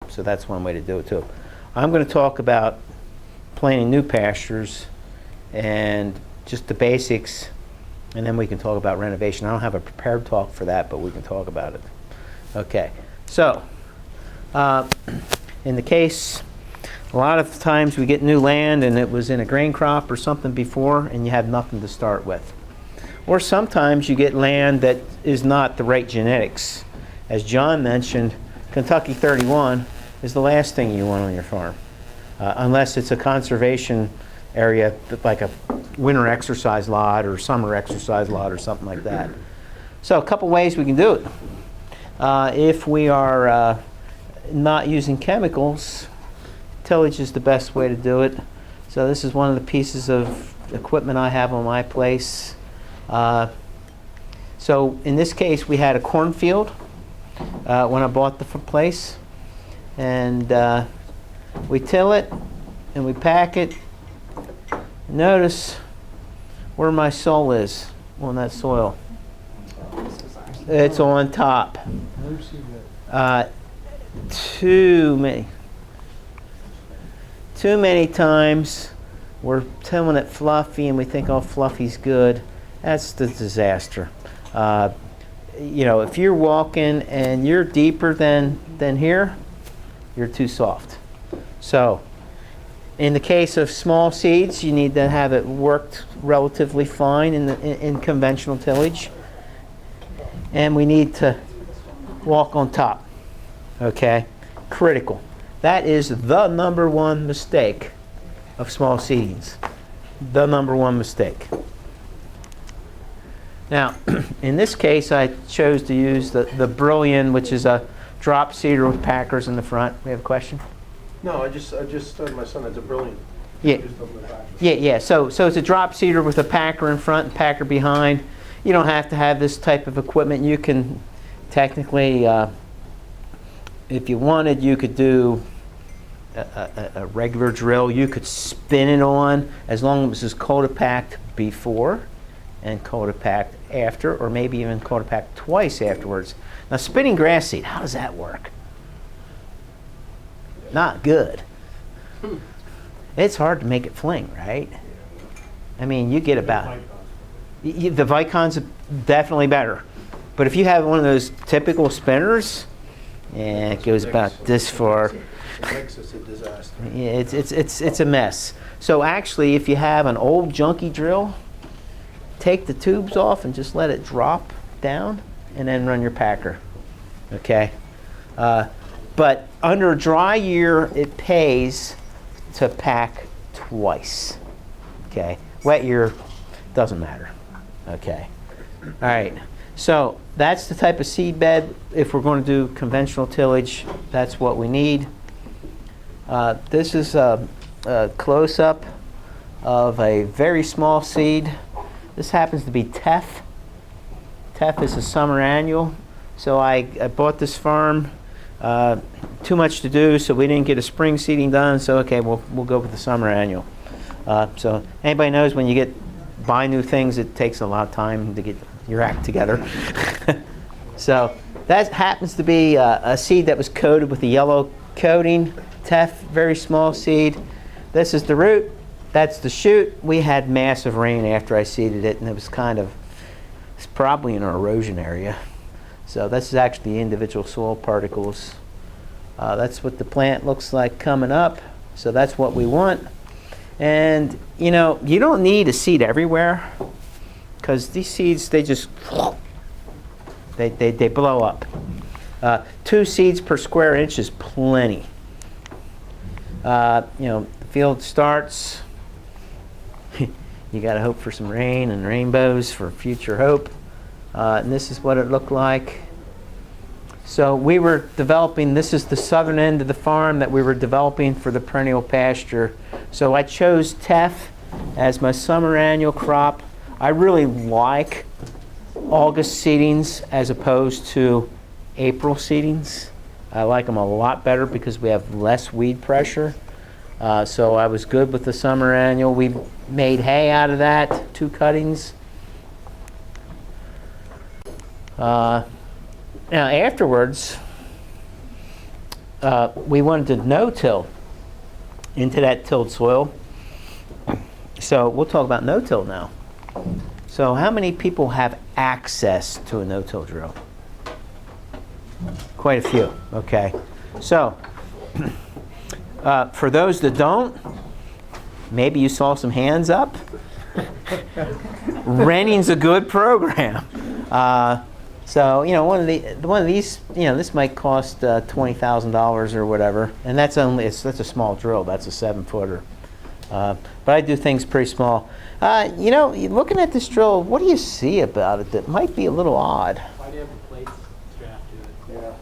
So that's one way to do it too. I'm going to talk about planting new pastures and just the basics, and then we can talk about renovation. I don't have a prepared talk for that, but we can talk about it. Okay, so in the case, a lot of times we get new land and it was in a grain crop or something before and you have nothing to start with. Or sometimes you get land that is not the right genetics. As John mentioned, Kentucky 31 is the last thing you want on your farm, unless it's a conservation area like a winter exercise lot or summer exercise lot or something like that. So a couple ways we can do it. If we are not using chemicals, tillage is the best way to do it. So this is one of the pieces of equipment I have on my place. So in this case, we had a cornfield when I bought the place, and we till it and we pack it. Notice where my soil is on that soil. It's on top. Too many times we're tilling it fluffy and we think, oh, fluffy's good. That's the disaster. You know, if you're walking and you're deeper than here, you're too soft. So in the case of small seeds, you need to have it worked relatively fine in conventional tillage. And we need to walk on top. Okay? Critical. That is the number one mistake of small seedings. The number one mistake. Now, in this case, I chose to use the Brilliant, which is a drop seeder with packers in the front. We have a question? No, I just my son has a Brilliant. Yeah. So it's a drop seeder with a packer in front and packer behind. You don't have to have this type of equipment. You can technically, if you wanted, you could do a regular drill. You could spin it on as long as it's coated-packed before and coated-packed after, or maybe even coated-packed twice afterwards. Now, spinning grass seed, how does that work? Not good. It's hard to make it fling, right? I mean, you get about... The Vicon's definitely better. But if you have one of those typical spinners, yeah, it goes about this far. It makes us a disaster. Yeah, it's a mess. So actually, if you have an old junky drill, take the tubes off and just let it drop down and then run your packer. Okay? But under a dry year, it pays to pack twice. Okay? Wet year, doesn't matter. Okay. All right. So that's the type of seed bed. If we're going to do conventional tillage, that's what we need. This is a close-up of a very small seed. This happens to be teff. Teff is a summer annual. So I bought this farm. Too much to do, so we didn't get a spring seeding done. So okay, we'll go with the summer annual. So anybody knows when you buy new things, it takes a lot of time to get your act together. So that happens to be a seed that was coated with a yellow coating. Teff, very small seed. This is the root. That's the shoot. We had massive rain after I seeded it, and it's probably an erosion area. So this is actually the individual soil particles. That's what the plant looks like coming up. So that's what we want. And you know, you don't need a seed everywhere, because these seeds, they just they blow up. 2 seeds per square inch is plenty. You know, the field starts. You got to hope for some rain and rainbows for future hope. And this is what it looked like. So we were developing, this is the southern end of the farm that we were developing for the perennial pasture. So I chose teff as my summer annual crop. I really like August seedings as opposed to April seedings. I like them a lot better because we have less weed pressure. So I was good with the summer annual. We made hay out of that, 2 cuttings. Now afterwards, we wanted to no-till into that tilled soil. So we'll talk about no-till now. So how many people have access to a no-till drill? Quite a few, okay. So for those that don't, maybe you saw some hands up. Renting's a good program. So one of these, this might cost $20,000 or whatever, and that's a small drill. That's a 7-footer. But I do things pretty small. Looking at this drill, what do you see about it that might be a little odd? Why do you have the plates strapped to it?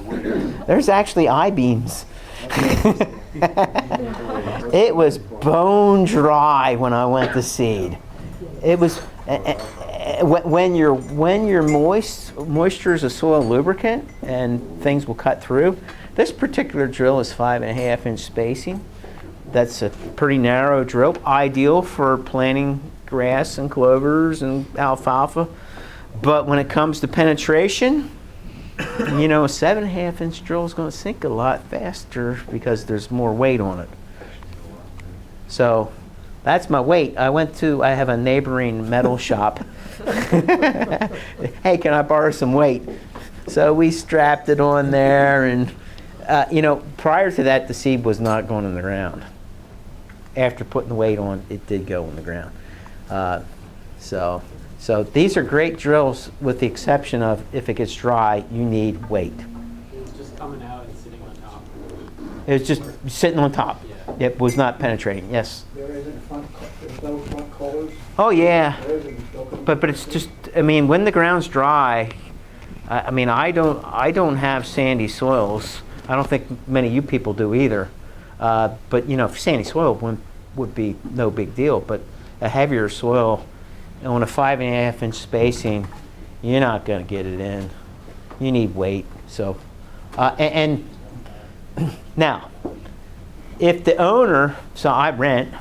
Yeah. There's actually I-beams. It was bone dry when I went to seed. It was when you're moisture is a soil lubricant and things will cut through. This particular drill is 5.5-inch spacing. That's a pretty narrow drill, ideal for planting grass and clovers and alfalfa. But when it comes to penetration, a 7.5-inch drill is going to sink a lot faster because there's more weight on it. So that's my weight. I have a neighboring metal shop. Hey, can I borrow some weight? So we strapped it on there, and prior to that, the seed was not going in the ground. After putting the weight on, it did go in the ground. So these are great drills, with the exception of if it gets dry, you need weight. It was just coming out and sitting on top. It was just sitting on top. Yeah. It was not penetrating. Yes. There's no front colors. Oh yeah. There isn't. But it's just, when the ground's dry, I don't have sandy soils. I don't think many of you people do either. But sandy soil would be no big deal. But a heavier soil on a 5.5-inch spacing, you're not going to get it in. You need weight. So, and now, if the owner, so I rent,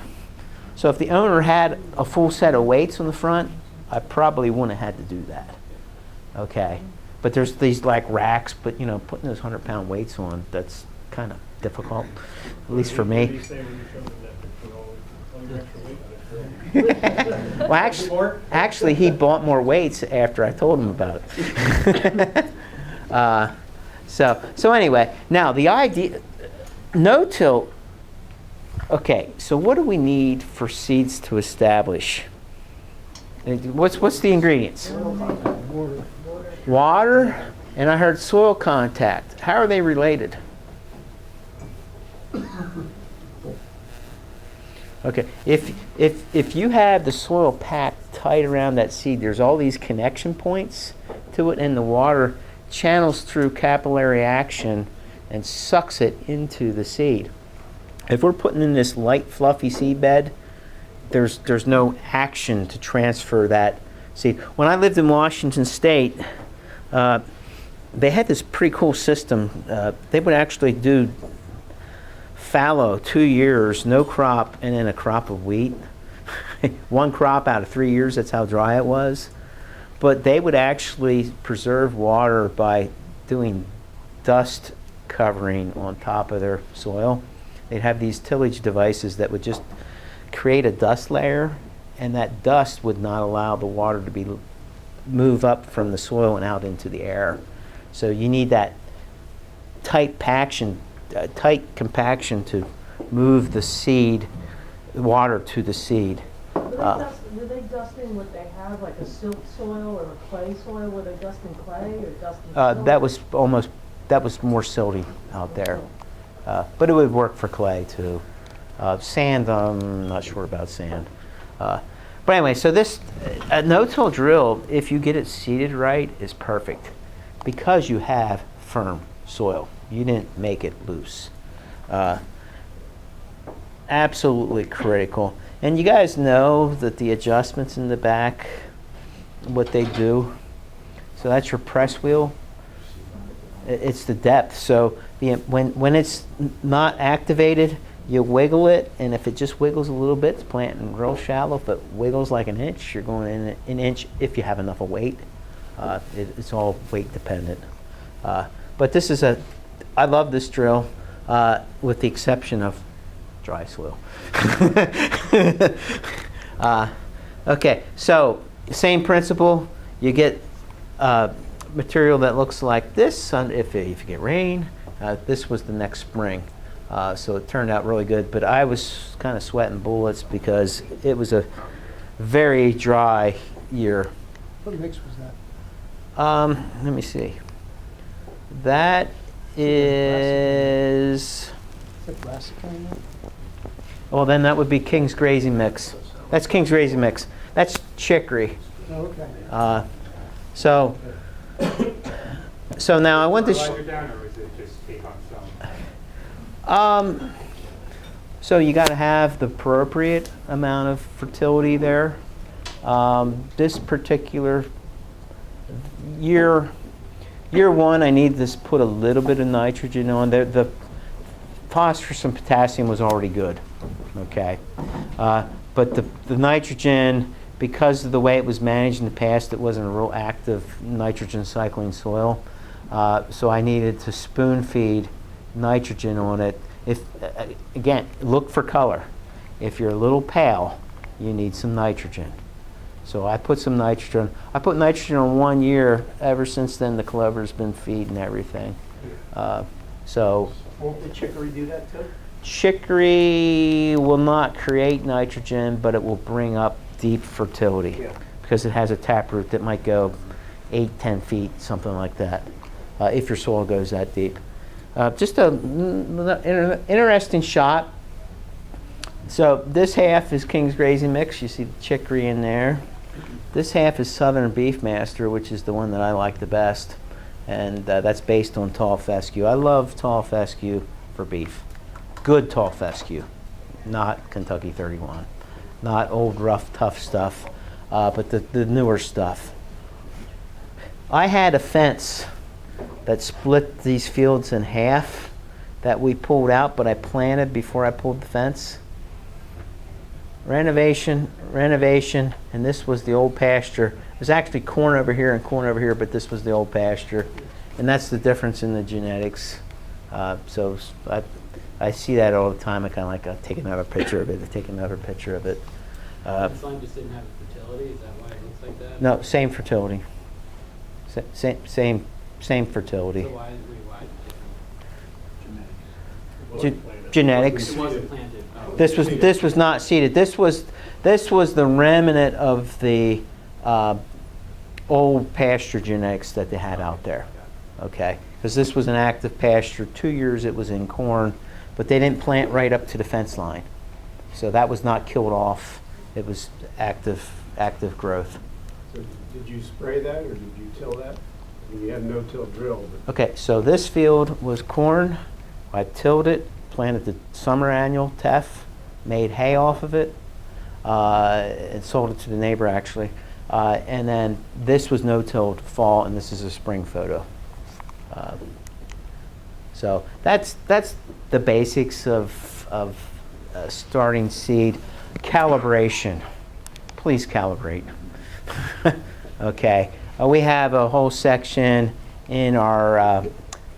so if the owner had a full set of weights on the front, I probably wouldn't have had to do that. Okay. But there's these like racks, but putting those 100-pound weights on, that's kind of difficult, at least for me. Well, actually, he bought more weights after I told him about it. So anyway, now the idea, no-till. Okay, so what do we need for seeds to establish? What's the ingredients? Water, and I heard soil contact. How are they related? Okay, if you have the soil packed tight around that seed, there's all these connection points to it, and the water channels through capillary action and sucks it into the seed. If we're putting in this light, fluffy seed bed, there's no action to transfer that seed. When I lived in Washington State, they had this pretty cool system. They would actually do fallow 2 years, no crop, and then a crop of wheat. One crop out of 3 years, that's how dry it was. But they would actually preserve water by doing dust covering on top of their soil. They'd have these tillage devices that would just create a dust layer, and that dust would not allow the water to move up from the soil and out into the air. So you need that tight compaction to move the seed, water to the seed. Were they dusting what they have, like a silt soil or a clay soil? Were they dusting clay or dusting silt? That was more silty out there. But it would work for clay too. Sand, I'm not sure about sand. But anyway, so this no-till drill, if you get it seeded right, is perfect because you have firm soil. You didn't make it loose. Absolutely critical. And you guys know that the adjustments in the back, what they do. So that's your press wheel. It's the depth. So when it's not activated, you wiggle it, and if it just wiggles a little bit, it's planting real shallow. If it wiggles like an inch, you're going in an inch if you have enough of weight. It's all weight dependent. But this is I love this drill, with the exception of dry soil. Okay, so same principle. You get material that looks like this if you get rain. This was the next spring, so it turned out really good. But I was kind of sweating bullets because it was a very dry year. What mix was that? Let me see. That is, Is that brassica in there? well, then that would be King's Grazing Mix. That's King's Grazing Mix. That's chicory. Oh, okay. So now I want to. Fertilizer down, or is it just take on some? So you got to have the appropriate amount of fertility there. This particular year one, I need to put a little bit of nitrogen on there. The phosphorus and potassium was already good, okay. But the nitrogen, because of the way it was managed in the past, it wasn't a real active nitrogen cycling soil. So I needed to spoon feed nitrogen on it. If again, look for color. If you're a little pale, you need some nitrogen. So I put some nitrogen. I put nitrogen on 1 year. Ever since then, the clover's been feeding everything. So Won't the chicory do that too? chicory will not create nitrogen, but it will bring up deep fertility Yeah. because it has a taproot that might go 8-10 feet, something like that, if your soil goes that deep. Just a interesting shot. So this half is King's Grazing Mix. You see the chicory in there. This half is Southern Beefmaster, which is the one that I like the best, and that's based on tall fescue. I love tall fescue for beef. Good tall fescue, not Kentucky 31, not old rough tough stuff, but the newer stuff. I had a fence that split these fields in half that we pulled out, but I planted before I pulled the fence. Renovation, and this was the old pasture. There's actually corn over here and corn over here, but this was the old pasture. And that's the difference in the genetics. So I see that all the time. I kind of like, I'll take another picture of it, take another picture of it. This line just didn't have fertility, is that why it looks like that? No, same fertility. Same fertility. So why is it different? Genetics. It wasn't planted. Oh. This was not seeded. This was the remnant of the old pasture genetics that they had out there. Okay, because this was an active pasture. 2 years it was in corn, but they didn't plant right up to the fence line, so that was not killed off. It was active growth. So did you spray that or did you till that? I mean, you had no-till drill, but Okay, so this field was corn. I tilled it, planted the summer annual teff, made hay off of it, and sold it to the neighbor actually. And then this was no-tilled fall, and this is a spring photo. So that's the basics of starting seed. Calibration. Please calibrate. Okay. We have a whole section in our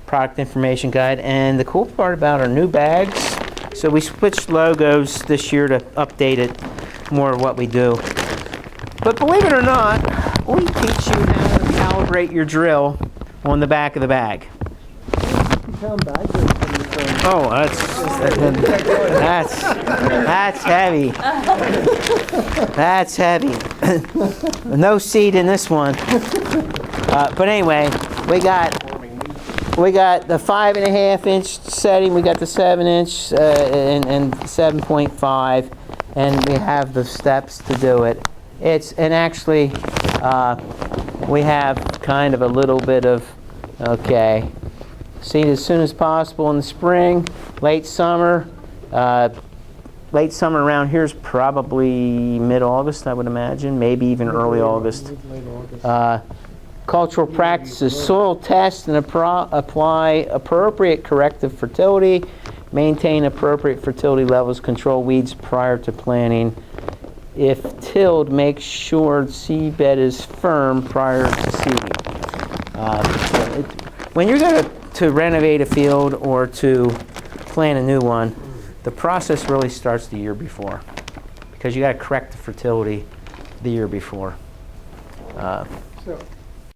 product information guide, and the cool part about our new bags, so we switched logos this year to update it more of what we do. But believe it or not, we teach you how to calibrate your drill on the back of the bag. Oh, that's heavy. That's heavy. No seed in this one. But anyway, we got the 5.5 inch setting. We got the 7 inch and 7.5, and we have the steps to do it. Actually we have kind of a little bit of seed as soon as possible in the spring, late summer. Late summer around here is probably mid-August, I would imagine, maybe even early August. Cultural practices: soil test and apply appropriate corrective fertility, maintain appropriate fertility levels, control weeds prior to planting. If tilled, make sure seedbed is firm prior to seeding. When you're going to to renovate a field or to plant a new one, the process really starts the year before, because you got to correct the fertility the year before. So